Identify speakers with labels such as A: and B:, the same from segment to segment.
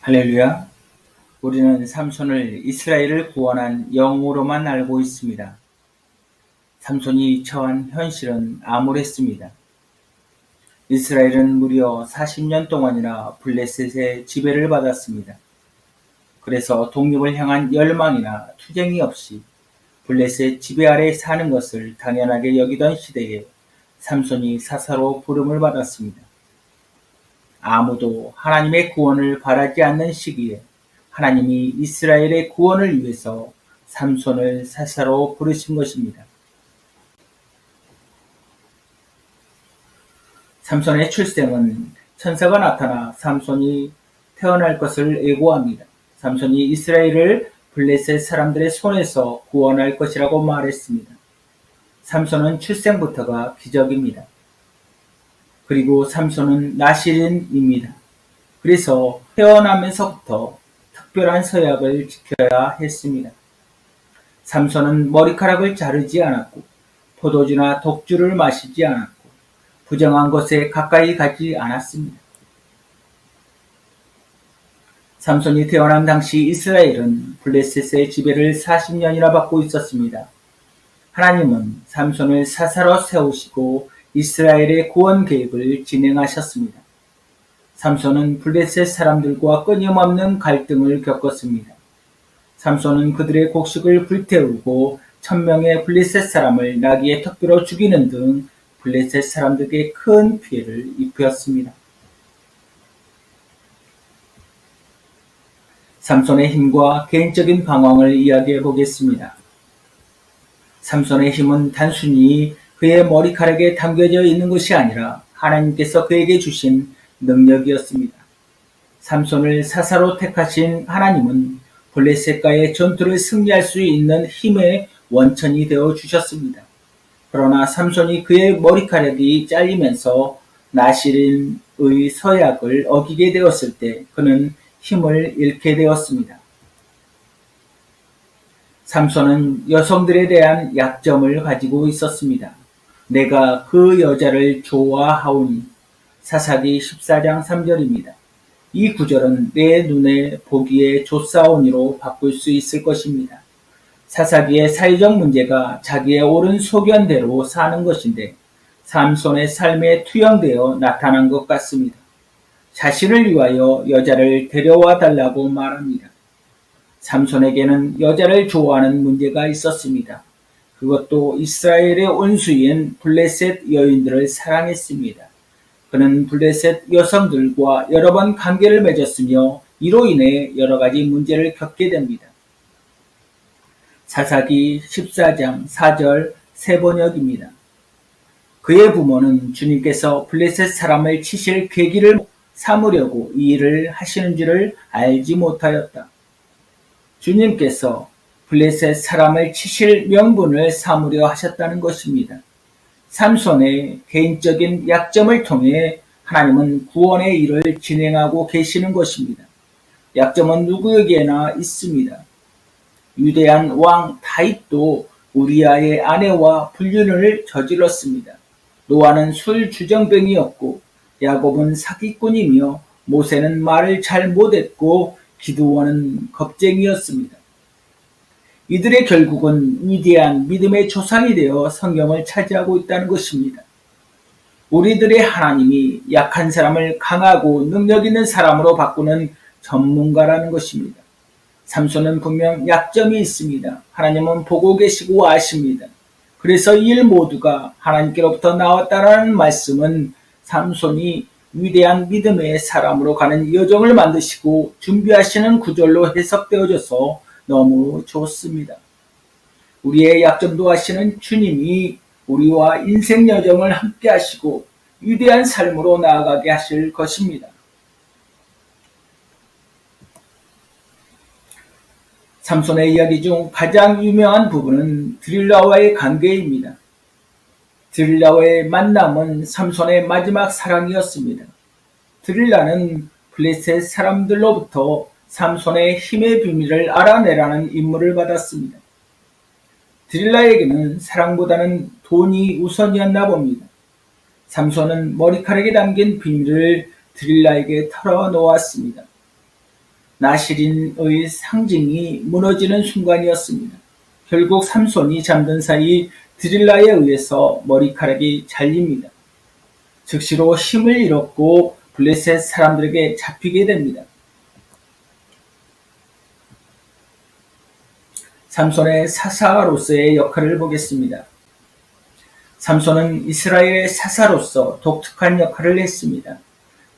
A: 할렐루야. 우리는 삼손을 이스라엘을 구원한 영웅으로만 알고 있습니다. 삼손이 처한 현실은 암울했습니다. 이스라엘은 무려 40년 동안이나 블레셋의 지배를 받았습니다. 그래서 독립을 향한 열망이나 투쟁이 없이 블레셋 지배 아래 사는 것을 당연하게 여기던 시대에 삼손이 사사로 부름을 받았습니다. 아무도 하나님의 구원을 바라지 않는 시기에 하나님이 이스라엘의 구원을 위해서 삼손을 사사로 부르신 것입니다. 삼손의 출생은 천사가 나타나 삼손이 태어날 것을 예고합니다. 삼손이 이스라엘을 블레셋 사람들의 손에서 구원할 것이라고 말했습니다. 삼손은 출생부터가 기적입니다. 그리고 삼손은 나실인입니다. 그래서 태어나면서부터 특별한 서약을 지켜야 했습니다. 삼손은 머리카락을 자르지 않았고 포도주나 독주를 마시지 않았고 부정한 것에 가까이 가지 않았습니다. 삼손이 태어난 당시 이스라엘은 블레셋의 지배를 40년이나 받고 있었습니다. 하나님은 삼손을 사사로 세우시고 이스라엘의 구원 계획을 진행하셨습니다. 삼손은 블레셋 사람들과 끊임없는 갈등을 겪었습니다. 삼손은 그들의 곡식을 불태우고 1000명의 블레셋 사람을 나귀의 턱뼈로 죽이는 등 블레셋 사람들에게 큰 피해를 입혔습니다. 삼손의 힘과 개인적인 방황을 이야기해 보겠습니다. 삼손의 힘은 단순히 그의 머리카락에 담겨져 있는 것이 아니라 하나님께서 그에게 주신 능력이었습니다. 삼손을 사사로 택하신 하나님은 블레셋과의 전투를 승리할 수 있는 힘의 원천이 되어 주셨습니다. 그러나 삼손이 그의 머리카락이 잘리면서 나실인의 서약을 어기게 되었을 때 그는 힘을 잃게 되었습니다. 삼손은 여성들에 대한 약점을 가지고 있었습니다. 내가 그 여자를 좋아하오니 사사기 14장 3절입니다. 이 구절은 내 눈에 보기에 좋사오니로 바꿀 수 있을 것입니다. 사사기의 사회적 문제가 자기의 옳은 소견대로 사는 것인데 삼손의 삶에 투영되어 나타난 것 같습니다. 자신을 위하여 여자를 데려와 달라고 말합니다. 삼손에게는 여자를 좋아하는 문제가 있었습니다. 그것도 이스라엘의 원수인 블레셋 여인들을 사랑했습니다. 그는 블레셋 여성들과 여러 번 관계를 맺었으며 이로 인해 여러 가지 문제를 겪게 됩니다. 사사기 14장 4절 세번역입니다. 그의 부모는 주님께서 블레셋 사람을 치실 계기를 삼으려고 이 일을 하시는 줄을 알지 못하였다. 주님께서 블레셋 사람을 치실 명분을 삼으려 하셨다는 것입니다. 삼손의 개인적인 약점을 통해 하나님은 구원의 일을 진행하고 계시는 것입니다. 약점은 누구에게나 있습니다. 위대한 왕 다윗도 우리아의 아내와 불륜을 저질렀습니다. 노아는 술 주정뱅이였고 야곱은 사기꾼이며 모세는 말을 잘 못했고 기드온은 겁쟁이였습니다. 이들의 결국은 위대한 믿음의 조상이 되어 성경을 차지하고 있다는 것입니다. 우리들의 하나님이 약한 사람을 강하고 능력 있는 사람으로 바꾸는 전문가라는 것입니다. 삼손은 분명 약점이 있습니다. 하나님은 보고 계시고 아십니다. 그래서 이 일 모두가 하나님께로부터 나왔다라는 말씀은 삼손이 위대한 믿음의 사람으로 가는 여정을 만드시고 준비하시는 구절로 해석되어져서 너무 좋습니다. 우리의 약점도 아시는 주님이 우리와 인생 여정을 함께 하시고 위대한 삶으로 나아가게 하실 것입니다. 삼손의 이야기 중 가장 유명한 부분은 드릴라와의 관계입니다. 드릴라와의 만남은 삼손의 마지막 사랑이었습니다. 드릴라는 블레셋 사람들로부터 삼손의 힘의 비밀을 알아내라는 임무를 받았습니다. 드릴라에게는 사랑보다는 돈이 우선이었나 봅니다. 삼손은 머리카락에 담긴 비밀을 드릴라에게 털어놓았습니다. 나실인의 상징이 무너지는 순간이었습니다. 결국 삼손이 잠든 사이 드릴라에 의해서 머리카락이 잘립니다. 즉시로 힘을 잃었고 블레셋 사람들에게 잡히게 됩니다. 삼손의 사사로서의 역할을 보겠습니다. 삼손은 이스라엘의 사사로서 독특한 역할을 했습니다.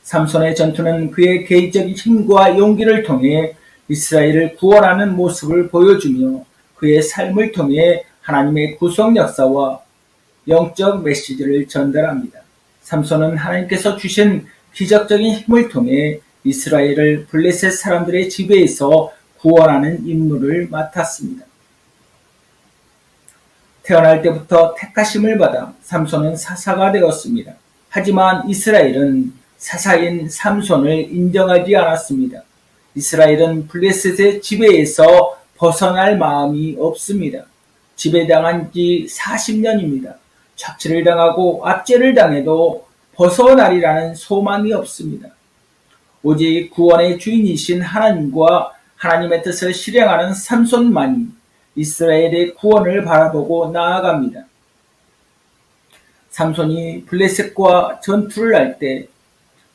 A: 삼손의 전투는 그의 개인적인 힘과 용기를 통해 이스라엘을 구원하는 모습을 보여주며 그의 삶을 통해 하나님의 구속 역사와 영적 메시지를 전달합니다. 삼손은 하나님께서 주신 기적적인 힘을 통해 이스라엘을 블레셋 사람들의 지배에서 구원하는 임무를 맡았습니다. 태어날 때부터 택하심을 받아 삼손은 사사가 되었습니다. 하지만 이스라엘은 사사인 삼손을 인정하지 않았습니다. 이스라엘은 블레셋의 지배에서 벗어날 마음이 없습니다. 지배당한 지 40년입니다. 착취를 당하고 압제를 당해도 벗어나리라는 소망이 없습니다. 오직 구원의 주인이신 하나님과 하나님의 뜻을 실행하는 삼손만이 이스라엘의 구원을 바라보고 나아갑니다. 삼손이 블레셋과 전투를 할 때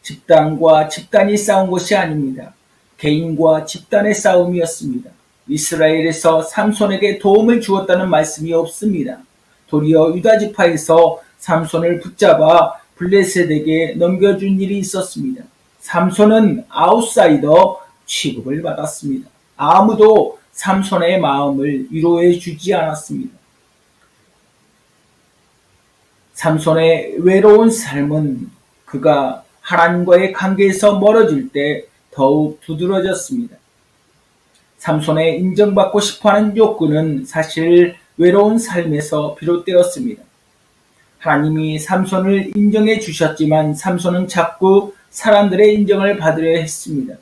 A: 집단과 집단이 싸운 것이 아닙니다. 개인과 집단의 싸움이었습니다. 이스라엘에서 삼손에게 도움을 주었다는 말씀이 없습니다. 도리어 유다지파에서 삼손을 붙잡아 블레셋에게 넘겨준 일이 있었습니다. 삼손은 아웃사이더 취급을 받았습니다. 아무도 삼손의 마음을 위로해 주지 않았습니다. 삼손의 외로운 삶은 그가 하나님과의 관계에서 멀어질 때 더욱 두드러졌습니다. 삼손의 인정받고 싶어하는 욕구는 사실 외로운 삶에서 비롯되었습니다. 하나님이 삼손을 인정해 주셨지만 삼손은 자꾸 사람들의 인정을 받으려 했습니다.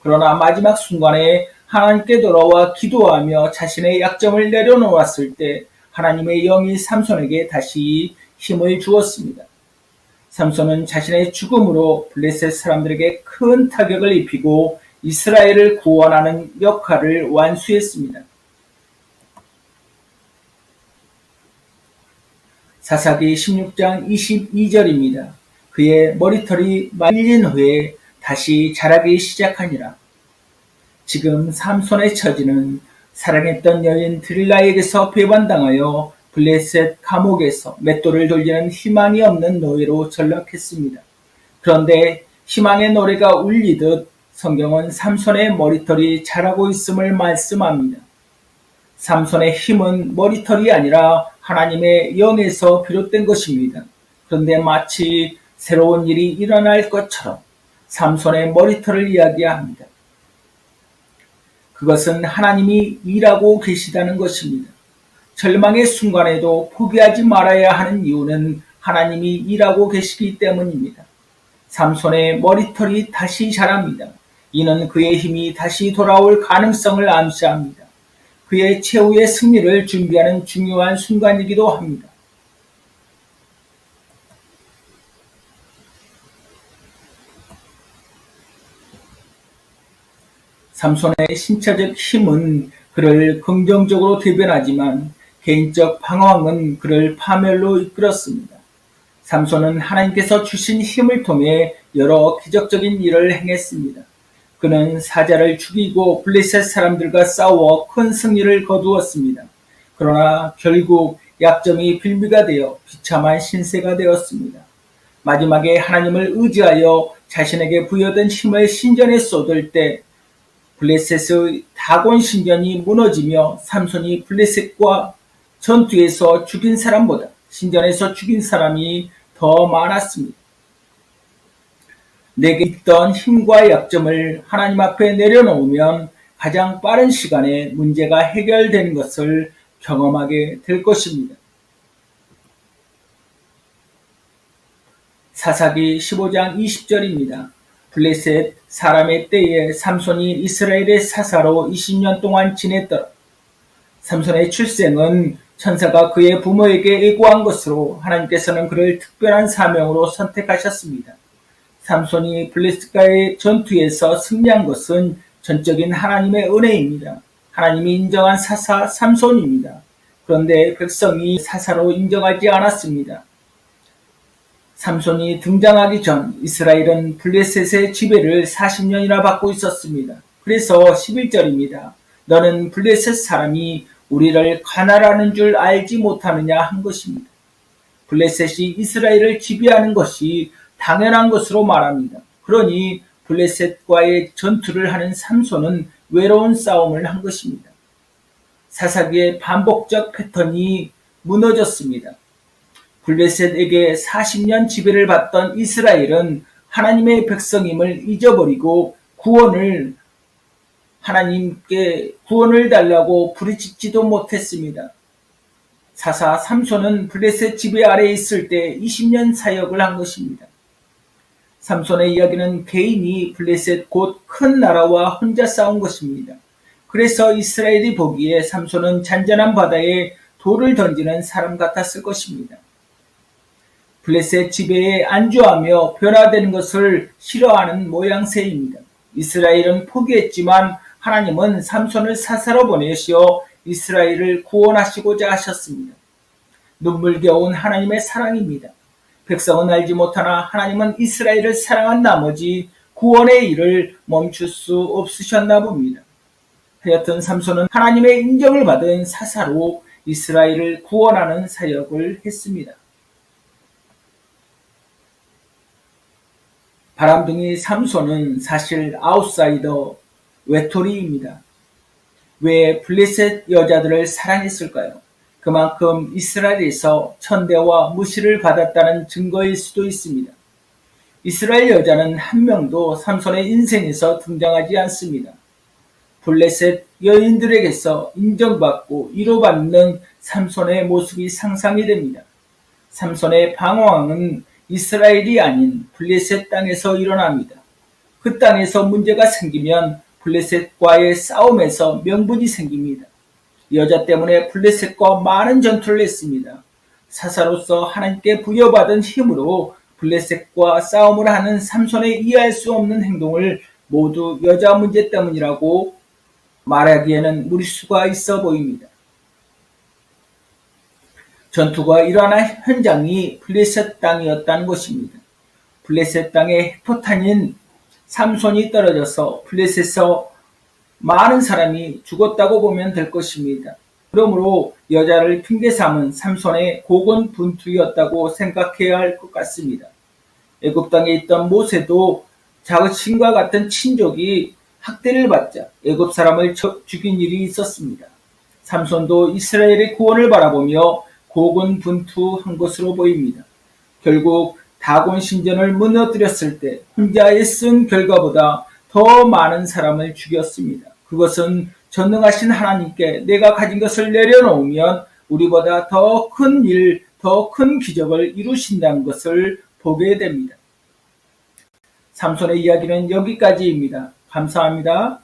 A: 그러나 마지막 순간에 하나님께 돌아와 기도하며 자신의 약점을 내려놓았을 때 하나님의 영이 삼손에게 다시 힘을 주었습니다. 삼손은 자신의 죽음으로 블레셋 사람들에게 큰 타격을 입히고 이스라엘을 구원하는 역할을 완수했습니다. 사사기 16장 22절입니다. 그의 머리털이 말린 후에 다시 자라기 시작하니라. 지금 삼손의 처지는 사랑했던 여인 드릴라에게서 배반당하여 블레셋 감옥에서 맷돌을 돌리는 희망이 없는 노예로 전락했습니다. 그런데 희망의 노래가 울리듯 성경은 삼손의 머리털이 자라고 있음을 말씀합니다. 삼손의 힘은 머리털이 아니라 하나님의 영에서 비롯된 것입니다. 그런데 마치 새로운 일이 일어날 것처럼 삼손의 머리털을 이야기합니다. 그것은 하나님이 일하고 계시다는 것입니다. 절망의 순간에도 포기하지 말아야 하는 이유는 하나님이 일하고 계시기 때문입니다. 삼손의 머리털이 다시 자랍니다. 이는 그의 힘이 다시 돌아올 가능성을 암시합니다. 그의 최후의 승리를 준비하는 중요한 순간이기도 합니다. 삼손의 신체적 힘은 그를 긍정적으로 대변하지만 개인적 방황은 그를 파멸로 이끌었습니다. 삼손은 하나님께서 주신 힘을 통해 여러 기적적인 일을 행했습니다. 그는 사자를 죽이고 블레셋 사람들과 싸워 큰 승리를 거두었습니다. 그러나 결국 약점이 빌미가 되어 비참한 신세가 되었습니다. 마지막에 하나님을 의지하여 자신에게 부여된 힘을 신전에 쏟을 때 블레셋의 다곤 신전이 무너지며 삼손이 블레셋과 전투에서 죽인 사람보다 신전에서 죽인 사람이 더 많았습니다. 내게 있던 힘과 약점을 하나님 앞에 내려놓으면 가장 빠른 시간에 문제가 해결되는 것을 경험하게 될 것입니다. 사사기 15장 20절입니다. 블레셋 사람의 때에 삼손이 이스라엘의 사사로 20년 동안 지냈더라. 삼손의 출생은 천사가 그의 부모에게 예고한 것으로 하나님께서는 그를 특별한 사명으로 선택하셨습니다. 삼손이 블레셋과의 전투에서 승리한 것은 전적인 하나님의 은혜입니다. 하나님이 인정한 사사 삼손입니다. 그런데 백성이 사사로 인정하지 않았습니다. 삼손이 등장하기 전 이스라엘은 블레셋의 지배를 40년이나 받고 있었습니다. 그래서 11절입니다. 너는 블레셋 사람이 우리를 관할하는 줄 알지 못하느냐 한 것입니다. 블레셋이 이스라엘을 지배하는 것이 당연한 것으로 말합니다. 그러니 블레셋과의 전투를 하는 삼손은 외로운 싸움을 한 것입니다. 사사기의 반복적 패턴이 무너졌습니다. 블레셋에게 40년 지배를 받던 이스라엘은 하나님의 백성임을 잊어버리고 하나님께 구원을 달라고 부르짖지도 못했습니다. 사사 삼손은 블레셋 지배 아래에 있을 때 20년 사역을 한 것입니다. 삼손의 이야기는 개인이 블레셋 곧 큰 나라와 혼자 싸운 것입니다. 그래서 이스라엘이 보기에 삼손은 잔잔한 바다에 돌을 던지는 사람 같았을 것입니다. 블레셋 지배에 안주하며 변화되는 것을 싫어하는 모양새입니다. 이스라엘은 포기했지만 하나님은 삼손을 사사로 보내시어 이스라엘을 구원하시고자 하셨습니다. 눈물겨운 하나님의 사랑입니다. 백성은 알지 못하나 하나님은 이스라엘을 사랑한 나머지 구원의 일을 멈출 수 없으셨나 봅니다. 하여튼 삼손은 하나님의 인정을 받은 사사로 이스라엘을 구원하는 사역을 했습니다. 바람둥이 삼손은 사실 아웃사이더 외톨이입니다. 왜 블레셋 여자들을 사랑했을까요? 그만큼 이스라엘에서 천대와 무시를 받았다는 증거일 수도 있습니다. 이스라엘 여자는 한 명도 삼손의 인생에서 등장하지 않습니다. 블레셋 여인들에게서 인정받고 위로받는 삼손의 모습이 상상이 됩니다. 삼손의 방황은 이스라엘이 아닌 블레셋 땅에서 일어납니다. 그 땅에서 문제가 생기면 블레셋과의 싸움에서 명분이 생깁니다. 여자 때문에 블레셋과 많은 전투를 했습니다. 사사로서 하나님께 부여받은 힘으로 블레셋과 싸움을 하는 삼손의 이해할 수 없는 행동을 모두 여자 문제 때문이라고 말하기에는 무리수가 있어 보입니다. 전투가 일어난 현장이 블레셋 땅이었다는 것입니다. 블레셋 땅에 핵포탄인 삼손이 떨어져서 블레셋에서 많은 사람이 죽었다고 보면 될 것입니다. 그러므로 여자를 핑계 삼은 삼손의 고군분투였다고 생각해야 할 것 같습니다. 애굽 땅에 있던 모세도 자신과 같은 친족이 학대를 받자 애굽 사람을 죽인 일이 있었습니다. 삼손도 이스라엘의 구원을 바라보며 고군분투한 것으로 보입니다. 결국 다곤 신전을 무너뜨렸을 때 혼자 애쓴 결과보다 더 많은 사람을 죽였습니다. 그것은 전능하신 하나님께 내가 가진 것을 내려놓으면 우리보다 더 큰 일, 더 큰 기적을 이루신다는 것을 보게 됩니다. 삼손의 이야기는 여기까지입니다. 감사합니다.